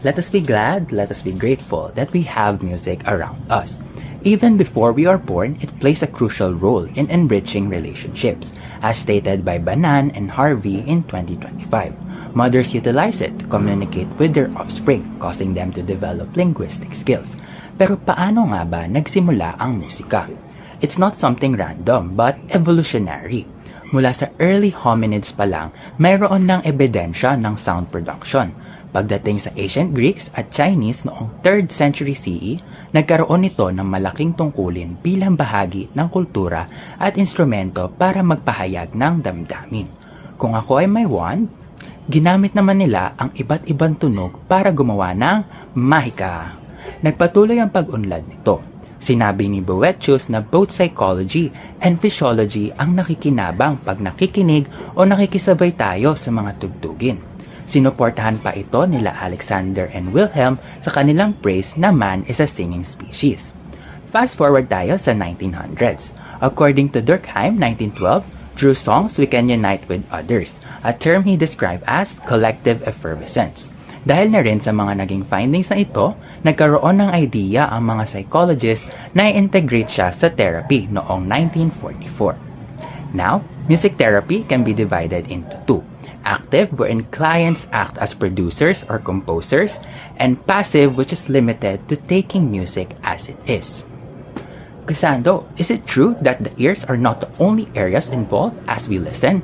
Let us be glad, let us be grateful that we have music around us. Even before we are born, it plays a crucial role in enriching relationships, as stated by Banan and Harvey in 2025. Mothers utilize it to communicate with their offspring, causing them to develop linguistic skills. Pero paano nga ba nagsimula ang musika? It's not something random, but evolutionary. Mula sa early hominids pa lang, mayroon ng ebidensya ng sound production. Pagdating sa ancient Greeks at Chinese noong 3rd century CE, nagkaroon nito ng malaking tungkulin bilang bahagi ng kultura at instrumento para magpahayag ng damdamin. Kung ako ay may wand, ginamit naman nila ang iba't ibang tunog para gumawa ng mahika. Nagpatuloy ang pag-unlad nito. Sinabi ni Boethius na both psychology and physiology ang nakikinabang pag nakikinig o nakikisabay tayo sa mga tugtugin. Sinuportahan pa ito nila Alexander and Wilhelm sa kanilang praise na man is a singing species. Fast forward tayo sa 1900s. According to Durkheim, 1912, through songs we can unite with others, a term he described as collective effervescence. Dahil na rin sa mga naging findings na ito, nagkaroon ng idea ang mga psychologists na i-integrate siya sa therapy noong 1944. Now, music therapy can be divided into two. Active, wherein clients act as producers or composers, and passive, which is limited to taking music as it is. Glissando, is it true that the ears are not the only areas involved as we listen?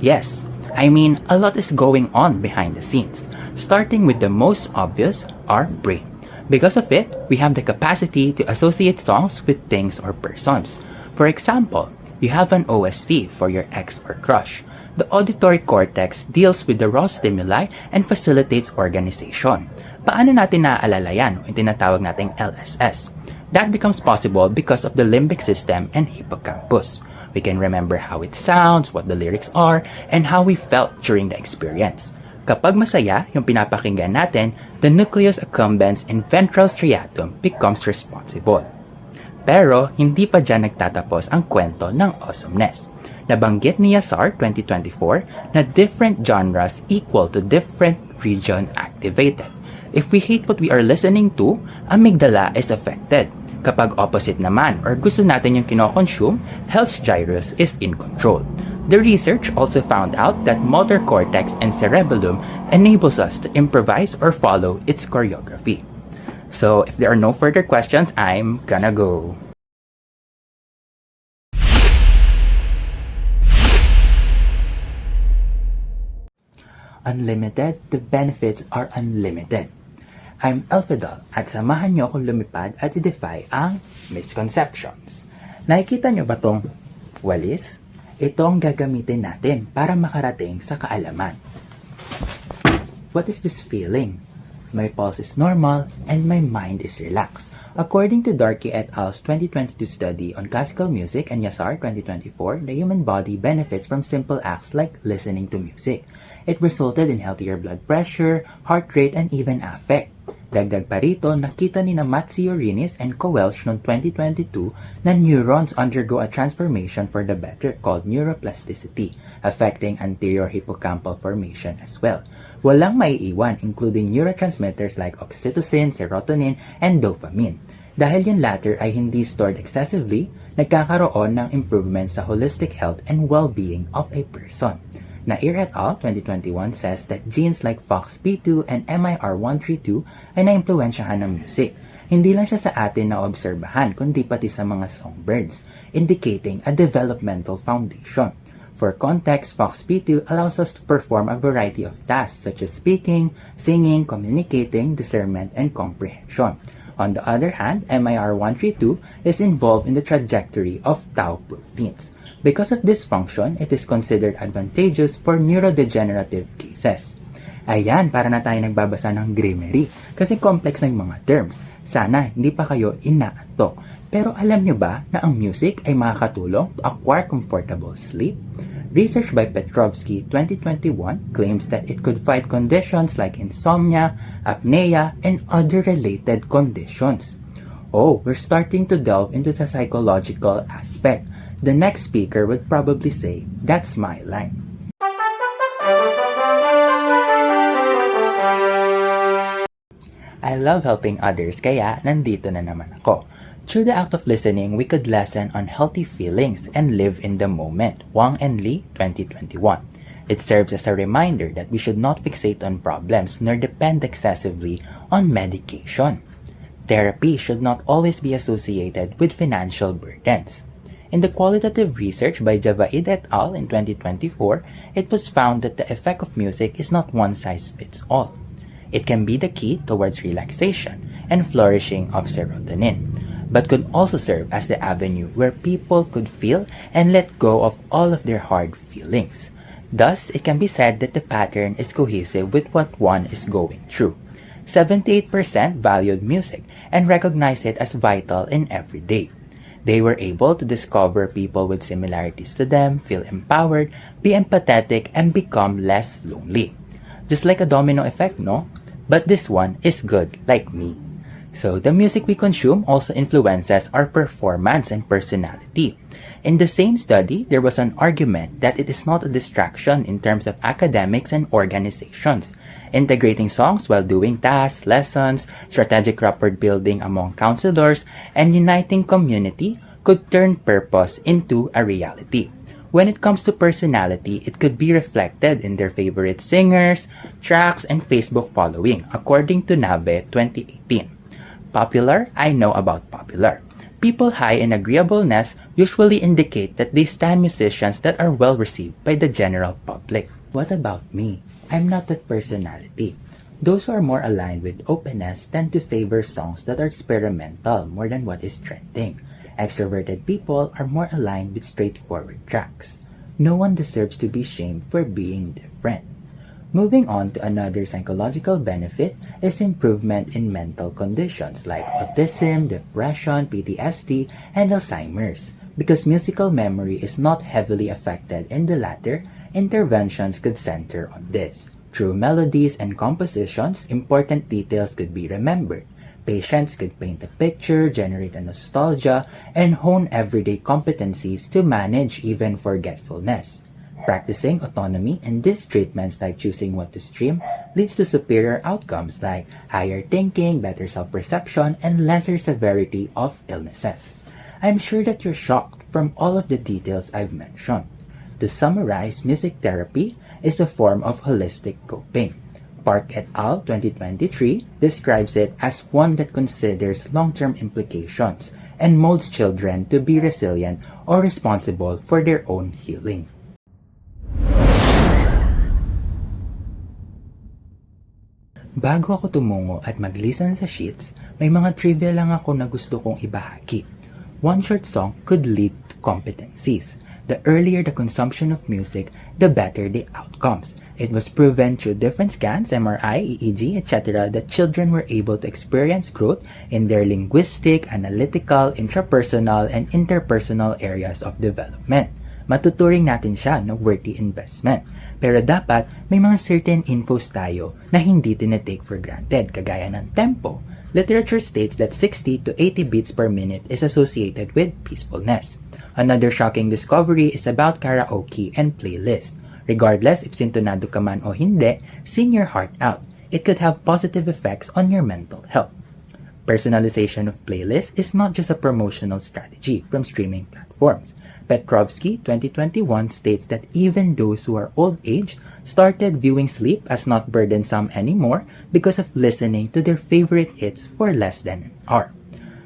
Yes, I mean, a lot is going on behind the scenes, starting with the most obvious, our brain. Because of it, we have the capacity to associate songs with things or persons. For example, you have an OST for your ex or crush. The auditory cortex deals with the raw stimuli and facilitates organization. Paano natin naaalala yan, yung tinatawag nating LSS? That becomes possible because of the limbic system and hippocampus. We can remember how it sounds, what the lyrics are, and how we felt during the experience. Kapag masaya yung pinapakinggan natin, the nucleus accumbens in ventral striatum becomes responsible. Pero hindi pa dyan nagtatapos ang kwento ng awesomeness. Nabanggit ni Yassar 2024 na different genres equal to different region activated. If we hate what we are listening to, amygdala is affected. Kapag opposite naman or gusto natin yung kinoconsume, health gyrus is in control. The research also found out that motor cortex and cerebellum enables us to improvise or follow its choreography. So if there are no further questions, I'm gonna go. Unlimited, the benefits are unlimited. I'm Elfidel at samahan niyo akong lumipad at i-defy ang misconceptions. Nakikita niyo ba tong walis? Itong gagamitin natin para makarating sa kaalaman. What is this feeling? My pulse is normal and my mind is relaxed. According to Darkey et al.'s 2022 study on classical music and Yassar 2024, the human body benefits from simple acts like listening to music. It resulted in healthier blood pressure, heart rate, and even affect. Dagdag pa rito, nakita ni na Matsiorinis and Kowelsch noong 2022 na neurons undergo a transformation for the better called neuroplasticity, affecting anterior hippocampal formation as well. Walang maiiwan, including neurotransmitters like oxytocin, serotonin, and dopamine. Dahil yung latter ay hindi stored excessively, nagkakaroon ng improvement sa holistic health and well-being of a person. Nair et al. 2021 says that genes like FOXP2 and MIR132 ay naimpluwensyahan ng music. Hindi lang siya sa atin na obserbahan, kundi pati sa mga songbirds, indicating a developmental foundation. For context, FOXP2 allows us to perform a variety of tasks such as speaking, singing, communicating, discernment, and comprehension. On the other hand, MIR132 is involved in the trajectory of tau proteins. Because of this function, it is considered advantageous for neurodegenerative cases. Ayan, para na tayo nagbabasa ng grammary kasi complex na yung mga terms. Sana hindi pa kayo inaantok. Pero alam nyo ba na ang music ay makakatulong to acquire comfortable sleep? Research by Petrovsky 2021 claims that it could fight conditions like insomnia, apnea, and other related conditions. Oh, we're starting to delve into the psychological aspect. The next speaker would probably say, "That's my line." I love helping others, kaya nandito na naman ako. Through the act of listening, we could lesson on healthy feelings and live in the moment. Wang and Lee, 2021. It serves as a reminder that we should not fixate on problems nor depend excessively on medication. Therapy should not always be associated with financial burdens. In the qualitative research by Javaid et al. In 2024, it was found that the effect of music is not one size fits all. It can be the key towards relaxation and flourishing of serotonin, but could also serve as the avenue where people could feel and let go of all of their hard feelings. Thus, it can be said that the pattern is cohesive with what one is going through. 78% valued music and recognized it as vital in every day. They were able to discover people with similarities to them, feel empowered, be empathetic, and become less lonely. Just like a domino effect, no? But this one is good, like me. So, the music we consume also influences our performance and personality. In the same study, there was an argument that it is not a distraction in terms of academics and organizations. Integrating songs while doing tasks, lessons, strategic rapport building among counselors, and uniting community could turn purpose into a reality. When it comes to personality, it could be reflected in their favorite singers, tracks, and Facebook following, according to Nave 2018. Popular, I know about popular. People high in agreeableness usually indicate that they stand musicians that are well received by the general public. What about me? I'm not that personality. Those who are more aligned with openness tend to favor songs that are experimental more than what is trending. Extroverted people are more aligned with straightforward tracks. No one deserves to be shamed for being different. Moving on to another psychological benefit is improvement in mental conditions like autism, depression, PTSD, and Alzheimer's. Because musical memory is not heavily affected in the latter, interventions could center on this. Through melodies and compositions, important details could be remembered. Patients could paint a picture, generate a nostalgia, and hone everyday competencies to manage even forgetfulness. Practicing autonomy in these treatments like choosing what to stream leads to superior outcomes like higher thinking, better self-perception, and lesser severity of illnesses. I'm sure that you're shocked from all of the details I've mentioned. To summarize, music therapy is a form of holistic coping. Park et al. 2023 describes it as one that considers long-term implications and molds children to be resilient or responsible for their own healing. Bago ako tumungo at mag-listen sa sheets, may mga trivia lang ako na gusto kong ibahagi. One short song could lead to competencies. The earlier the consumption of music, the better the outcomes. It was proven through different scans, MRI, EEG, etc. that children were able to experience growth in their linguistic, analytical, intrapersonal, and interpersonal areas of development. Matuturing natin siya na worthy investment. Pero dapat may mga certain infos tayo na hindi tinetake for granted, kagaya ng tempo. Literature states that 60 to 80 beats per minute is associated with peacefulness. Another shocking discovery is about karaoke and playlist. Regardless if sintonado ka man o hindi, sing your heart out. It could have positive effects on your mental health. Personalization of playlists is not just a promotional strategy from streaming platforms. Petrovsky 2021 states that even those who are old age started viewing sleep as not burdensome anymore because of listening to their favorite hits for less than an hour.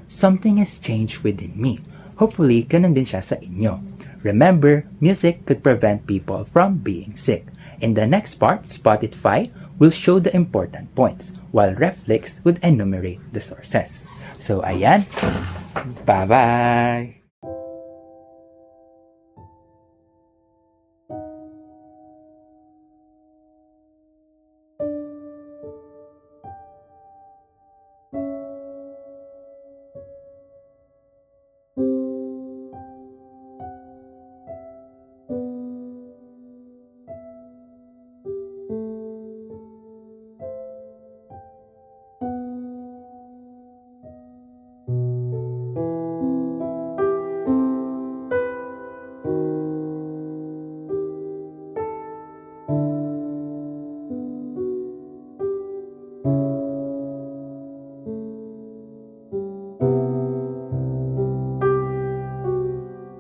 Something has changed within me. Hopefully, ganun din siya sa inyo. Remember, music could prevent people from being sick. In the next part, Spotify will show the important points, while Reflex would enumerate the sources. So, ayan. Bye-bye!